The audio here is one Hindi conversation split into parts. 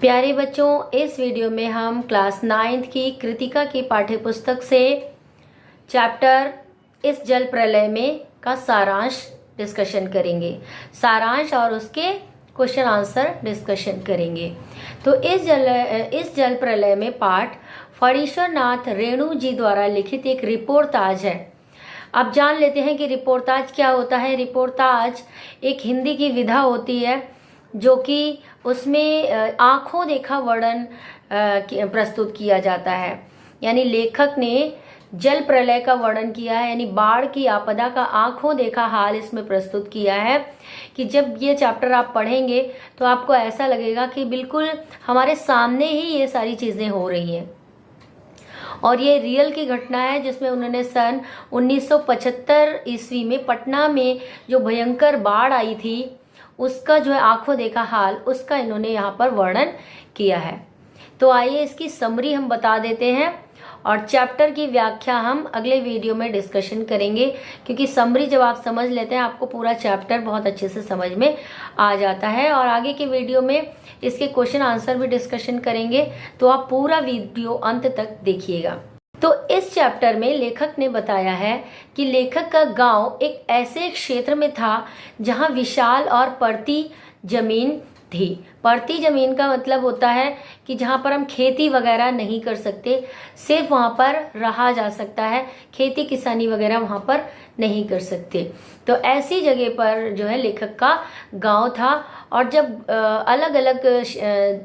प्यारे बच्चों, इस वीडियो में हम क्लास 9th की कृतिका की पाठ्यपुस्तक से चैप्टर इस जल प्रलय में का सारांश डिस्कशन करेंगे। सारांश और उसके क्वेश्चन आंसर डिस्कशन करेंगे। तो इस जल प्रलय में पाठ फणीश्वर नाथ रेणु जी द्वारा लिखित एक रिपोर्टाज है। अब जान लेते हैं कि रिपोर्टाज क्या होता है। रिपोर्टाज एक हिंदी की विधा होती है जो कि उसमें आंखों देखा वर्णन प्रस्तुत किया जाता है। यानी लेखक ने जल प्रलय का वर्णन किया है, यानी बाढ़ की आपदा का आंखों देखा हाल इसमें प्रस्तुत किया है कि जब ये चैप्टर आप पढ़ेंगे तो आपको ऐसा लगेगा कि बिल्कुल हमारे सामने ही ये सारी चीज़ें हो रही हैं। और ये रियल की घटना है जिसमें उन्होंने सन 1975 ईस्वी में पटना में जो भयंकर बाढ़ आई थी उसका जो है आंखों देखा हाल उसका इन्होंने यहाँ पर वर्णन किया है। तो आइए इसकी समरी हम बता देते हैं और चैप्टर की व्याख्या हम अगले वीडियो में डिस्कशन करेंगे, क्योंकि समरी जब आप समझ लेते हैं आपको पूरा चैप्टर बहुत अच्छे से समझ में आ जाता है। और आगे के वीडियो में इसके क्वेश्चन आंसर भी डिस्कशन करेंगे, तो आप पूरा वीडियो अंत तक देखिएगा। तो इस चैप्टर में लेखक ने बताया है कि लेखक का गांव एक ऐसे क्षेत्र में था जहां विशाल और पड़ती जमीन थी। पड़ती जमीन का मतलब होता है कि जहां पर हम खेती वगैरह नहीं कर सकते, सिर्फ वहां पर रहा जा सकता है, खेती किसानी वगैरह वहां पर नहीं कर सकते। तो ऐसी जगह पर जो है लेखक का गांव था। और जब अलग अलग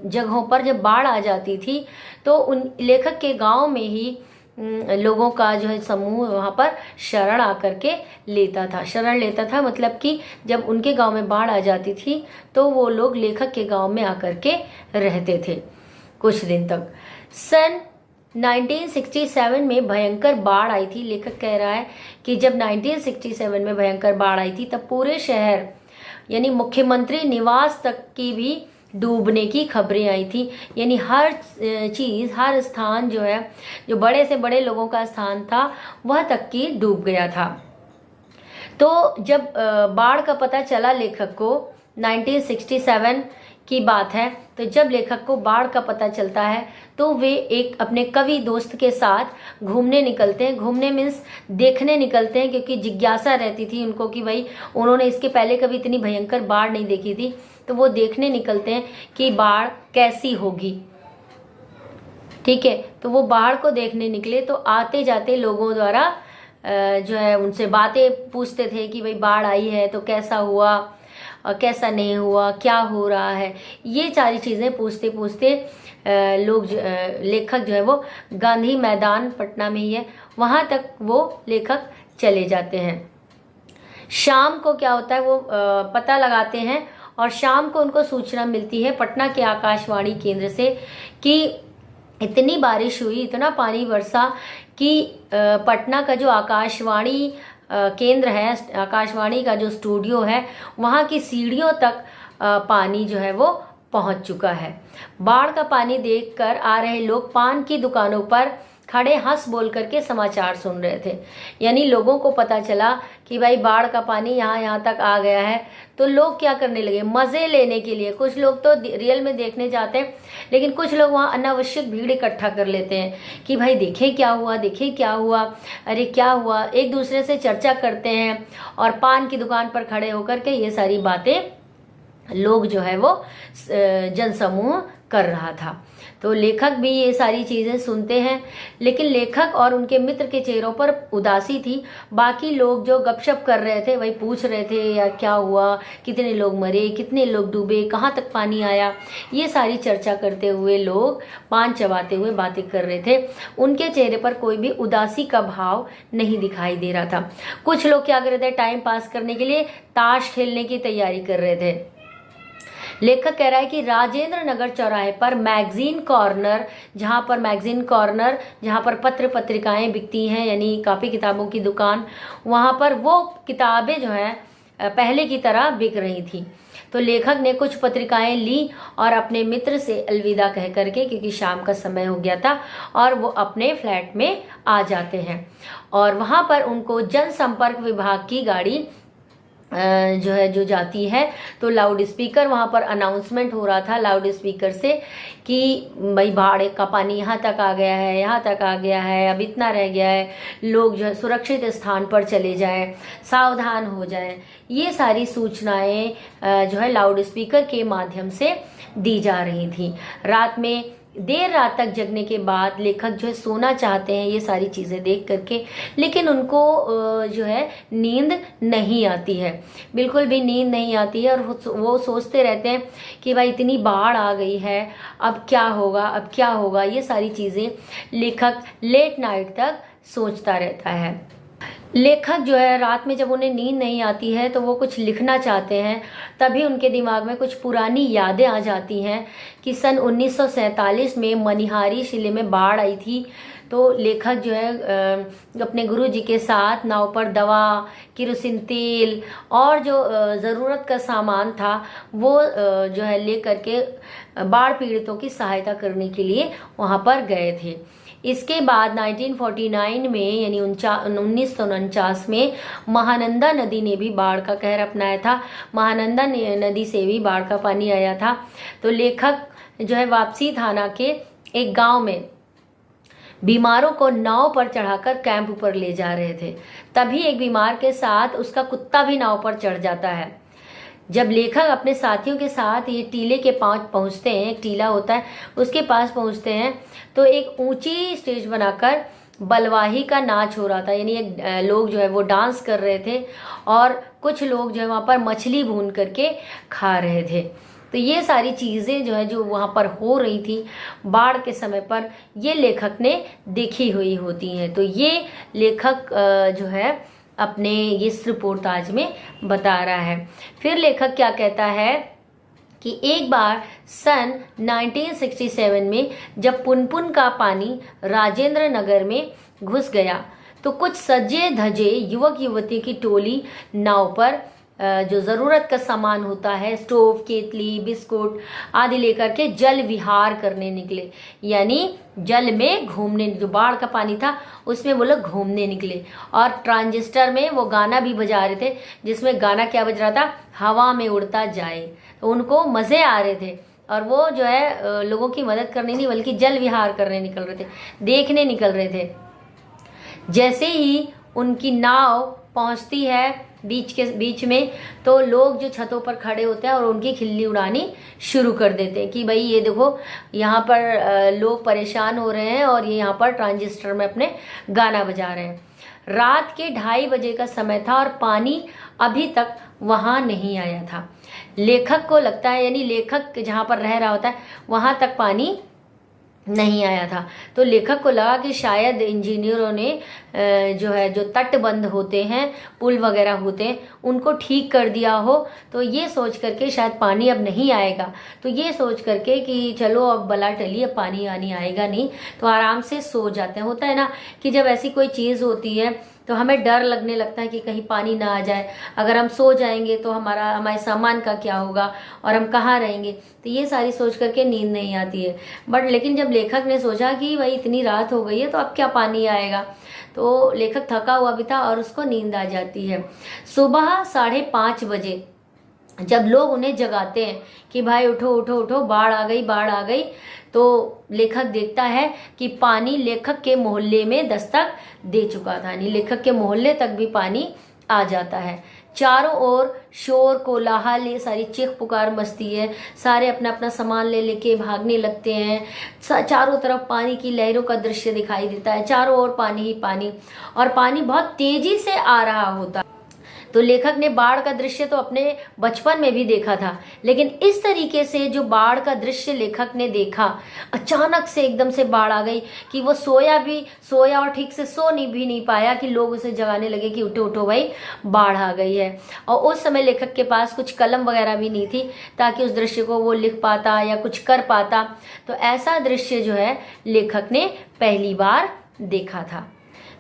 जगहों पर जब बाढ़ आ जाती थी तो उन लेखक के गांव में ही लोगों का जो है समूह वहाँ पर शरण आकर के शरण लेता था। मतलब कि जब उनके गांव में बाढ़ आ जाती थी तो वो लोग लेखक के गांव में आकर के रहते थे कुछ दिन तक। सन 1967 में भयंकर बाढ़ आई थी। लेखक कह रहा है कि जब 1967 में भयंकर बाढ़ आई थी तब पूरे शहर यानी मुख्यमंत्री निवास तक की भी डूबने की खबरें आई थी। यानी हर चीज़, हर स्थान जो है, जो बड़े से बड़े लोगों का स्थान था वह तक की डूब गया था। तो जब बाढ़ का पता चला लेखक को, 1967 की बात है, तो जब लेखक को बाढ़ का पता चलता है तो वे एक अपने कवि दोस्त के साथ घूमने निकलते हैं। घूमने मीन्स देखने निकलते हैं, क्योंकि जिज्ञासा रहती थी उनको कि भाई उन्होंने इसके पहले कभी इतनी भयंकर बाढ़ नहीं देखी थी, तो वो देखने निकलते हैं कि बाढ़ कैसी होगी। ठीक है, तो वो बाढ़ को देखने निकले। तो आते जाते लोगों द्वारा जो है उनसे बातें पूछते थे कि भाई बाढ़ आई है तो कैसा हुआ और कैसा नहीं हुआ, क्या हो रहा है, ये सारी चीज़ें पूछते पूछते लोग लेखक जो है वो गांधी मैदान पटना में ही है, वहाँ तक वो लेखक चले जाते हैं। शाम को क्या होता है वो पता लगाते हैं और शाम को उनको सूचना मिलती है पटना के आकाशवाणी केंद्र से कि इतनी बारिश हुई, इतना पानी बरसा कि पटना का जो आकाशवाणी केंद्र है, आकाशवाणी का जो स्टूडियो है, वहाँ की सीढ़ियों तक पानी जो है वो पहुँच चुका है। बाढ़ का पानी देखकर आ रहे लोग पान की दुकानों पर खड़े हंस बोल करके समाचार सुन रहे थे। यानी लोगों को पता चला कि भाई बाढ़ का पानी यहाँ तक आ गया है, तो लोग क्या करने लगे, मज़े लेने के लिए। कुछ लोग तो रियल में देखने जाते हैं, लेकिन कुछ लोग वहाँ अनावश्यक भीड़ इकट्ठा कर लेते हैं कि भाई देखें क्या हुआ, देखें क्या हुआ, अरे क्या हुआ, एक दूसरे से चर्चा करते हैं। और पान की दुकान पर खड़े होकर के ये सारी बातें लोग जो है वो जनसमूह कर रहा था। तो लेखक भी ये सारी चीज़ें सुनते हैं, लेकिन लेखक और उनके मित्र के चेहरों पर उदासी थी। बाकी लोग जो गपशप कर रहे थे वही पूछ रहे थे यार क्या हुआ, कितने लोग मरे, कितने लोग डूबे, कहाँ तक पानी आया, ये सारी चर्चा करते हुए लोग पान चबाते हुए बातें कर रहे थे। उनके चेहरे पर कोई भी उदासी का भाव नहीं दिखाई दे रहा था। कुछ लोग क्या कर रहे थे, टाइम पास करने के लिए ताश खेलने की तैयारी कर रहे थे। लेखक कह रहा है कि राजेंद्र नगर चौराहे पर मैगजीन कॉर्नर, जहाँ पर पत्र पत्रिकाएं बिकती हैं, यानी काफ़ी किताबों की दुकान, वहाँ पर वो किताबें जो हैं पहले की तरह बिक रही थी। तो लेखक ने कुछ पत्रिकाएं ली और अपने मित्र से अलविदा कह करके, क्योंकि शाम का समय हो गया था, और वो अपने फ्लैट में आ जाते हैं। और वहाँ पर उनको जनसंपर्क विभाग की गाड़ी जो जाती है, तो लाउड स्पीकर वहाँ पर अनाउंसमेंट हो रहा था लाउड स्पीकर से कि भाई बाढ़ का पानी यहाँ तक आ गया है, यहाँ तक आ गया है, अब इतना रह गया है, लोग जो है सुरक्षित स्थान पर चले जाएं, सावधान हो जाएं। ये सारी सूचनाएं जो है लाउड स्पीकर के माध्यम से दी जा रही थी। रात में देर रात तक जगने के बाद लेखक जो है सोना चाहते हैं ये सारी चीज़ें देख करके, लेकिन उनको जो है नींद नहीं आती है, बिल्कुल भी नींद नहीं आती है, और वो सोचते रहते हैं कि भाई इतनी बाढ़ आ गई है, अब क्या होगा, अब क्या होगा। ये सारी चीज़ें लेखक लेट नाइट तक सोचता रहता है। लेखक जो है रात में जब उन्हें नींद नहीं आती है तो वो कुछ लिखना चाहते हैं, तभी उनके दिमाग में कुछ पुरानी यादें आ जाती हैं कि सन 1947 में मनिहारी जिले में बाढ़ आई थी। तो लेखक जो है अपने गुरुजी के साथ नाव पर दवा, केरोसिन तेल और जो ज़रूरत का सामान था वो जो है ले करके बाढ़ पीड़ितों की सहायता करने के लिए वहाँ पर गए थे। इसके बाद 1949 में यानी 1949 में महानंदा नदी ने भी बाढ़ का कहर अपनाया था। महानंदा नदी से भी बाढ़ का पानी आया था। तो लेखक जो है वापसी थाना के एक गांव में बीमारों को नाव पर चढ़ाकर कैंप पर ले जा रहे थे। तभी एक बीमार के साथ उसका कुत्ता भी नाव पर चढ़ जाता है। जब लेखक अपने साथियों के साथ ये टीले के पास पहुंचते हैं, एक टीला होता है उसके पास पहुंचते हैं, तो एक ऊंची स्टेज बनाकर बलवाही का नाच हो रहा था, यानी एक लोग जो है वो डांस कर रहे थे और कुछ लोग जो है वहाँ पर मछली भून करके खा रहे थे। तो ये सारी चीज़ें जो है जो वहाँ पर हो रही थी बाढ़ के समय पर, ये लेखक ने देखी हुई होती हैं। तो ये लेखक जो है अपने इस रिपोर्टाज में बता रहा है। फिर लेखक क्या कहता है कि एक बार सन 1967 में जब पुनपुन का पानी राजेंद्र नगर में घुस गया तो कुछ सजे धजे युवक युवती की टोली नाव पर जो ज़रूरत का सामान होता है, स्टोव, केतली, बिस्कुट आदि लेकर के जल विहार करने निकले। यानी जल में घूमने, जो बाढ़ का पानी था उसमें वो लोग घूमने निकले। और ट्रांजिस्टर में वो गाना भी बजा रहे थे, जिसमें गाना क्या बज रहा था, हवा में उड़ता जाए। तो उनको मज़े आ रहे थे और वो जो है लोगों की मदद करने नहीं बल्कि जल विहार करने निकल रहे थे, देखने निकल रहे थे। जैसे ही उनकी नाव पहुंचती है बीच में, तो लोग जो छतों पर खड़े होते हैं और उनकी खिल्ली उड़ानी शुरू कर देते हैं कि भाई ये देखो यहाँ पर लोग परेशान हो रहे हैं और ये यहाँ पर ट्रांजिस्टर में अपने गाना बजा रहे हैं। रात के 2:30 बजे का समय था और पानी अभी तक वहाँ नहीं आया था। लेखक को लगता है, यानी लेखक जहाँ पर रह रहा होता है वहाँ तक पानी नहीं आया था। तो लेखक को लगा कि शायद इंजीनियरों ने जो तटबंध होते हैं, पुल वगैरह होते हैं, उनको ठीक कर दिया हो। तो ये सोच करके शायद पानी अब नहीं आएगा, तो ये सोच करके कि चलो अब बला टली, अब पानी आएगा नहीं, तो आराम से सो जाते हैं। होता है ना कि जब ऐसी कोई चीज़ होती है तो हमें डर लगने लगता है कि कहीं पानी ना आ जाए, अगर हम सो जाएंगे तो हमारे सामान का क्या होगा और हम कहाँ रहेंगे। तो ये सारी सोच करके नींद नहीं आती है। लेकिन जब लेखक ने सोचा कि भाई इतनी रात हो गई है तो अब क्या पानी आएगा, तो लेखक थका हुआ भी था और उसको नींद आ जाती है। सुबह 5:30 बजे जब लोग उन्हें जगाते हैं कि भाई उठो उठो उठो, बाढ़ आ गई, तो लेखक देखता है कि पानी लेखक के मोहल्ले में दस्तक दे चुका था, यानी लेखक के मोहल्ले तक भी पानी आ जाता है। चारों ओर शोर कोलाहल, ये सारी चीख पुकार मचती है, सारे अपना अपना सामान ले लेके भागने लगते हैं। चारों तरफ पानी की लहरों का दृश्य दिखाई देता है, चारों ओर पानी ही पानी, और पानी बहुत तेजी से आ रहा होता है। तो लेखक ने बाढ़ का दृश्य तो अपने बचपन में भी देखा था, लेकिन इस तरीके से जो बाढ़ का दृश्य लेखक ने देखा, अचानक से एकदम से बाढ़ आ गई कि वो सोया और ठीक से सो भी नहीं पाया कि लोग उसे जगाने लगे कि उठो उठो भाई बाढ़ आ गई है। और उस समय लेखक के पास कुछ कलम वगैरह भी नहीं थी ताकि उस दृश्य को वो लिख पाता या कुछ कर पाता। तो ऐसा दृश्य जो है लेखक ने पहली बार देखा था।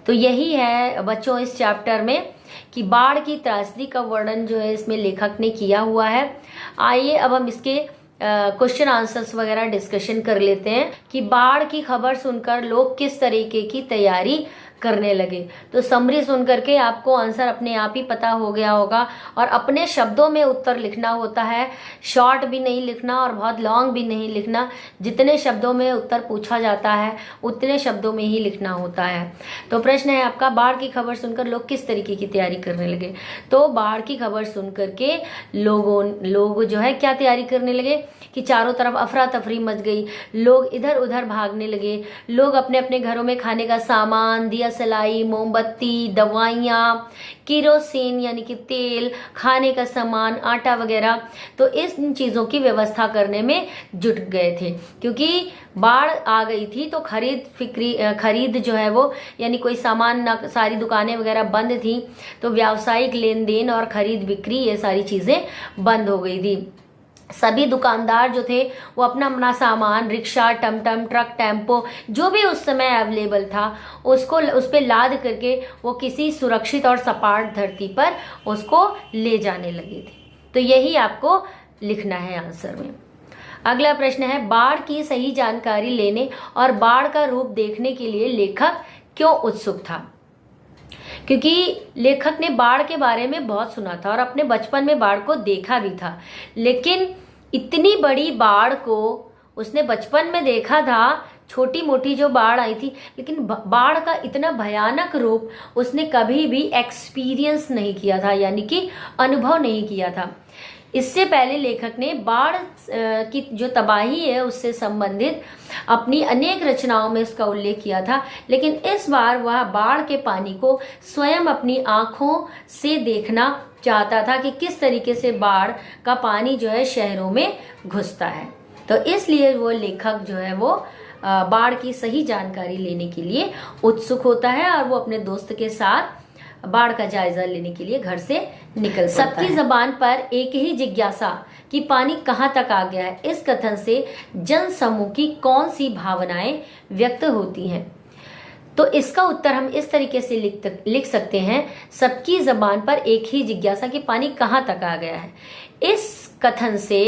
तो यही है बच्चों इस चैप्टर में कि बाढ़ की त्रासदी का वर्णन जो है इसमें लेखक ने किया हुआ है। आइए अब हम इसके क्वेश्चन आंसर्स वगैरह डिस्कशन कर लेते हैं कि बाढ़ की खबर सुनकर लोग किस तरीके की तैयारी करने लगे। तो समरी सुन करके आपको आंसर अपने आप ही पता हो गया होगा। और अपने शब्दों में उत्तर लिखना होता है, शॉर्ट भी नहीं लिखना और बहुत लॉन्ग भी नहीं लिखना। जितने शब्दों में उत्तर पूछा जाता है उतने शब्दों में ही लिखना होता है। तो प्रश्न है आपका, बाढ़ की खबर सुनकर लोग किस तरीके की तैयारी करने लगे। तो बाढ़ की खबर सुन करके लोग जो है क्या तैयारी करने लगे कि चारों तरफ अफरा तफरी मच गई, लोग इधर उधर भागने लगे। लोग अपने अपने घरों में खाने का सामान, दिया सलाई, मोमबत्ती, दवाइयाँ, केरोसिन यानी कि तेल, खाने का सामान, आटा वगैरह, तो इन चीज़ों की व्यवस्था करने में जुट गए थे। क्योंकि बाढ़ आ गई थी तो खरीद जो है वो यानी कोई सामान ना, सारी दुकानें वगैरह बंद थी, तो व्यावसायिक लेन देन और खरीद बिक्री ये सारी चीज़ें बंद हो गई थी। सभी दुकानदार जो थे वो अपना अपना सामान, रिक्शा, टमटम, ट्रक, टेम्पो, जो भी उस समय अवेलेबल था उस पर लाद करके वो किसी सुरक्षित और सपाट धरती पर उसको ले जाने लगे थे। तो यही आपको लिखना है आंसर में। अगला प्रश्न है, बाढ़ की सही जानकारी लेने और बाढ़ का रूप देखने के लिए लेखक क्यों उत्सुक था। क्योंकि लेखक ने बाढ़ के बारे में बहुत सुना था और अपने बचपन में बाढ़ को देखा भी था, लेकिन इतनी बड़ी बाढ़ को उसने बचपन में देखा था, छोटी मोटी जो बाढ़ आई थी, लेकिन बाढ़ का इतना भयानक रूप उसने कभी भी एक्सपीरियंस नहीं किया था, यानी कि अनुभव नहीं किया था। इससे पहले लेखक ने बाढ़ की जो तबाही है उससे संबंधित अपनी अनेक रचनाओं में इसका उल्लेख किया था, लेकिन इस बार वह बाढ़ के पानी को स्वयं अपनी आंखों से देखना चाहता था कि किस तरीके से बाढ़ का पानी जो है शहरों में घुसता है। तो इसलिए वो लेखक जो है वो बाढ़ की सही जानकारी लेने के लिए उत्सुक होता है और वो अपने दोस्त के साथ बाढ़ का जायजा लेने के लिए घर से निकल पड़ता है। सबकी जबान पर एक ही जिज्ञासा कि पानी कहाँ तक आ गया है, इस कथन से जन समूह की कौन सी भावनाएं व्यक्त होती हैं। तो इसका उत्तर हम इस तरीके से लिख सकते हैं, सबकी जबान पर एक ही जिज्ञासा कि पानी कहाँ तक आ गया है। इस कथन से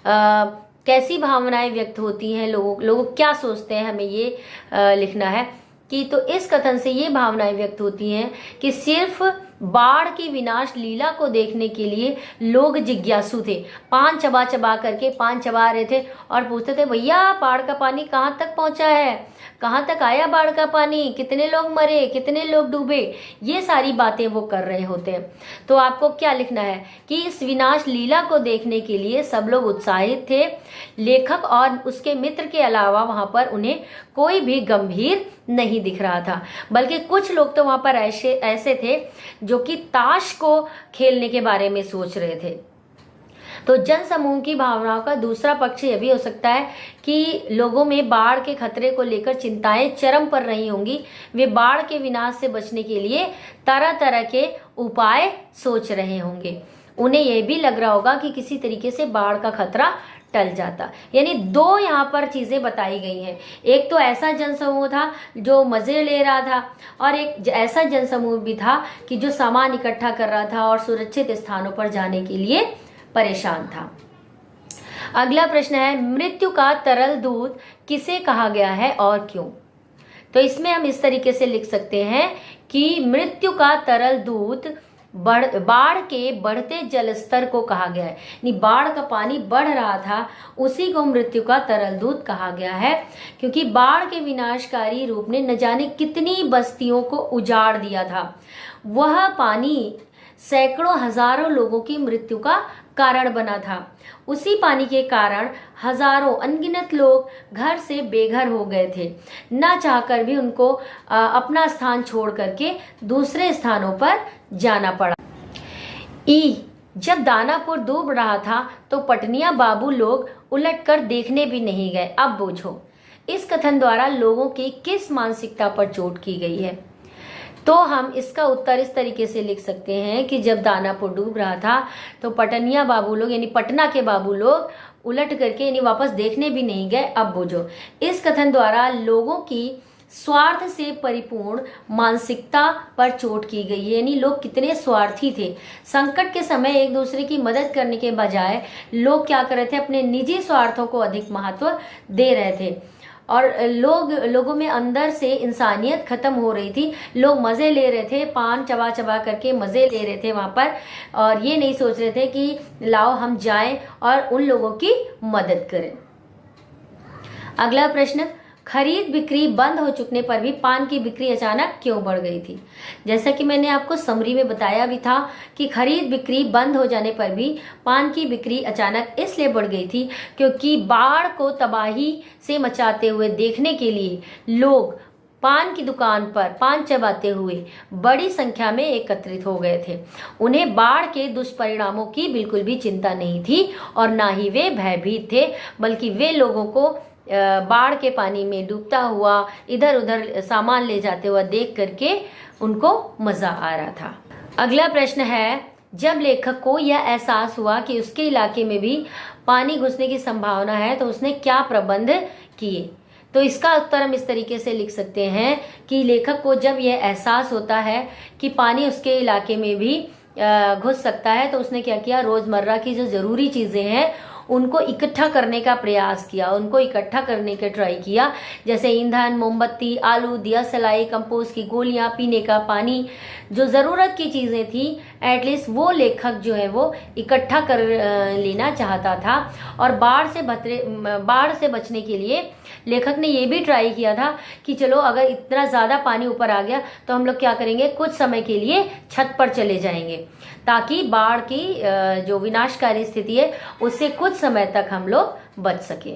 कैसी भावनाएं व्यक्त होती हैं, लोग क्या सोचते हैं, हमें ये लिखना है कि तो इस कथन से ये भावनाएं व्यक्त होती हैं कि सिर्फ बाढ़ की विनाश लीला को देखने के लिए लोग जिज्ञासु थे। पान चबा चबा करके पान चबा रहे थे और पूछते थे, भैया बाढ़ का पानी कहाँ तक पहुंचा है, कहाँ तक आया बाढ़ का पानी, कितने लोग मरे, कितने लोग डूबे, ये सारी बातें वो कर रहे होते हैं। तो आपको क्या लिखना है कि इस विनाश लीला को देखने के लिए सब लोग उत्साहित थे। लेखक और उसके मित्र के अलावा वहां पर उन्हें कोई भी गंभीर नहीं दिख रहा था, बल्कि कुछ लोग तो वहां पर ऐसे थे जो कि ताश को खेलने के बारे में सोच रहे थे। तो जन समूह की भावनाओं का दूसरा पक्ष यह भी हो सकता है कि लोगों में बाढ़ के खतरे को लेकर चिंताएं चरम पर रही होंगी। वे बाढ़ के विनाश से बचने के लिए तरह तरह के उपाय सोच रहे होंगे। उन्हें यह भी लग रहा होगा कि किसी तरीके से बाढ़ का खतरा टल जाता। यानी दो यहाँ पर चीजें बताई गई हैं, एक तो ऐसा जनसमूह था जो मजे ले रहा था और एक ऐसा जनसमूह भी था कि जो सामान इकट्ठा कर रहा था और सुरक्षित स्थानों पर जाने के लिए परेशान था। अगला प्रश्न है, मृत्यु का तरल दूत किसे कहा गया है और क्यों। तो इसमें हम इस तरीके से लिख सकते हैं कि मृत्यु का तरल दूत बाढ़ के बढ़ते जल स्तर को कहा गया है। यानी बाढ़ का पानी बढ़ रहा था, उसी को मृत्यु का तरल दूत कहा गया है, क्योंकि बाढ़ के विनाशकारी रूप ने न जाने कितनी बस्तियों को उजाड़ दिया था। वह पानी सैकड़ों हजारों लोगों की मृत्यु का कारण बना था। उसी पानी के कारण हजारों अनगिनत लोग घर से बेघर हो गए थे। ना चाहकर भी उनको अपना स्थान छोड़ करके दूसरे स्थानों पर जाना पड़ा। जब दानापुर डूब रहा था तो पटनिया बाबू लोग उलटकर देखने भी नहीं गए। अब बूझो इस कथन द्वारा लोगों की किस मानसिकता पर चोट की गई है। तो हम इसका उत्तर इस तरीके से लिख सकते हैं कि जब दानापुर डूब रहा था तो पटनिया बाबू लोग यानी पटना के बाबू लोग उलट करके यानी वापस देखने भी नहीं गए। अब बूझो इस कथन द्वारा लोगों की स्वार्थ से परिपूर्ण मानसिकता पर चोट की गई है। यानी लोग कितने स्वार्थी थे। संकट के समय एक दूसरे की मदद करने के बजाय लोग क्या कर रहे थे, अपने निजी स्वार्थों को अधिक महत्व दे रहे थे। और लोगों में अंदर से इंसानियत खत्म हो रही थी। लोग मज़े ले रहे थे, पान चबा चबा करके मज़े ले रहे थे वहाँ पर, और ये नहीं सोच रहे थे कि लाओ हम जाएं और उन लोगों की मदद करें। अगला प्रश्न, खरीद बिक्री बंद हो चुकने पर भी पान की बिक्री अचानक क्यों बढ़ गई थी? जैसा कि मैंने आपको समरी में बताया भी था कि खरीद बिक्री बंद हो जाने पर भी पान की बिक्री अचानक इसलिए बढ़ गई थी क्योंकि बाढ़ को तबाही से मचाते हुए देखने के लिए लोग पान की दुकान पर पान चबाते हुए बड़ी संख्या में एकत्रित हो गए थे। उन्हें बाढ़ के दुष्परिणामों की बिल्कुल भी चिंता नहीं थी और ना ही वे भयभीत थे, बल्कि वे लोगों को बाढ़ के पानी में डूबता हुआ इधर उधर सामान ले जाते हुआ देख करके उनको मजा आ रहा था। अगला प्रश्न है, जब लेखक को यह एहसास हुआ कि उसके इलाके में भी पानी घुसने की संभावना है तो उसने क्या प्रबंध किए? तो इसका उत्तर हम इस तरीके से लिख सकते हैं कि लेखक को जब यह एहसास होता है कि पानी उसके इलाके में भी घुस सकता है तो उसने क्या किया, रोजमर्रा की जो जरूरी चीजें हैं उनको इकट्ठा करने का प्रयास किया, उनको इकट्ठा करने का ट्राई किया, जैसे ईंधन, मोमबत्ती, आलू, दिया सलाई, कंपोस्ट की गोलियां, पीने का पानी, जो ज़रूरत की चीज़ें थी एटलीस्ट वो लेखक जो है वो इकट्ठा कर लेना चाहता था। और बाढ़ से बचने के लिए लेखक ने ये भी ट्राई किया था कि चलो अगर इतना ज़्यादा पानी ऊपर आ गया तो हम लोग क्या करेंगे, कुछ समय के लिए छत पर चले जाएंगे ताकि बाढ़ की जो विनाशकारी स्थिति है उससे कुछ समय तक हम लोग बच सके।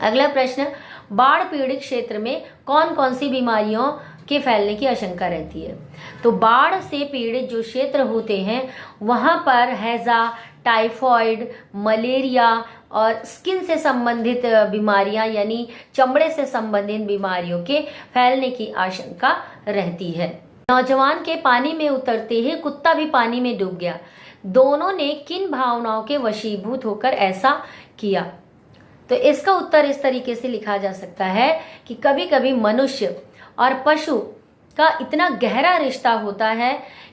अगला प्रश्न, बाढ़ पीड़ित क्षेत्र में कौन कौन सी बीमारियों के फैलने की आशंका रहती है? तो बाढ़ से पीड़ित जो क्षेत्र होते हैं वहां पर हैजा, टाइफॉइड, मलेरिया और स्किन से संबंधित बीमारियां यानी चमड़े से संबंधित बीमारियों के फैलने की आशंका रहती है। नौजवान के पानी में उतरते ही कुत्ता भी पानी में डूब गया, दोनों ने किन भावनाओं के वशीभूत होकर ऐसा किया? तो इसका उत्तर इस तरीके से लिखा जा सकता है कि कभी कभी मनुष्य और पशु का इतना गहरा रिश्ता होता है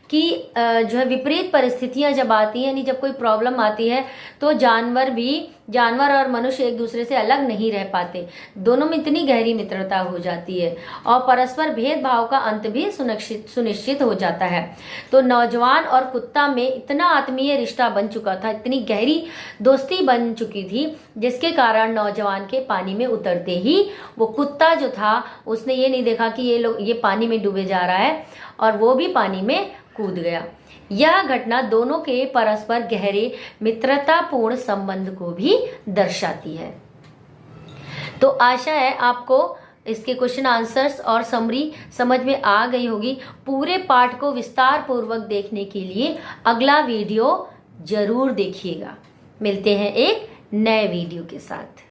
कि जो है विपरीत परिस्थितियां जब आती हैं, यानी जब कोई प्रॉब्लम आती है तो जानवर और मनुष्य एक दूसरे से अलग नहीं रह पाते, दोनों में इतनी गहरी मित्रता हो जाती है और परस्पर भेदभाव का अंत भी सुनिश्चित हो जाता है। तो नौजवान और कुत्ता में इतना आत्मीय रिश्ता बन चुका था, इतनी गहरी दोस्ती बन चुकी थी, जिसके कारण नौजवान के पानी में उतरते ही वो कुत्ता जो था उसने ये नहीं देखा कि ये पानी में डूबे जा रहा है और वो भी पानी में कूद गया। यह घटना दोनों के परस्पर गहरे मित्रतापूर्ण संबंध को भी दर्शाती है। तो आशा है आपको इसके क्वेश्चन आंसर्स और समरी समझ में आ गई होगी। पूरे पाठ को विस्तार पूर्वक देखने के लिए अगला वीडियो जरूर देखिएगा। मिलते हैं एक नए वीडियो के साथ।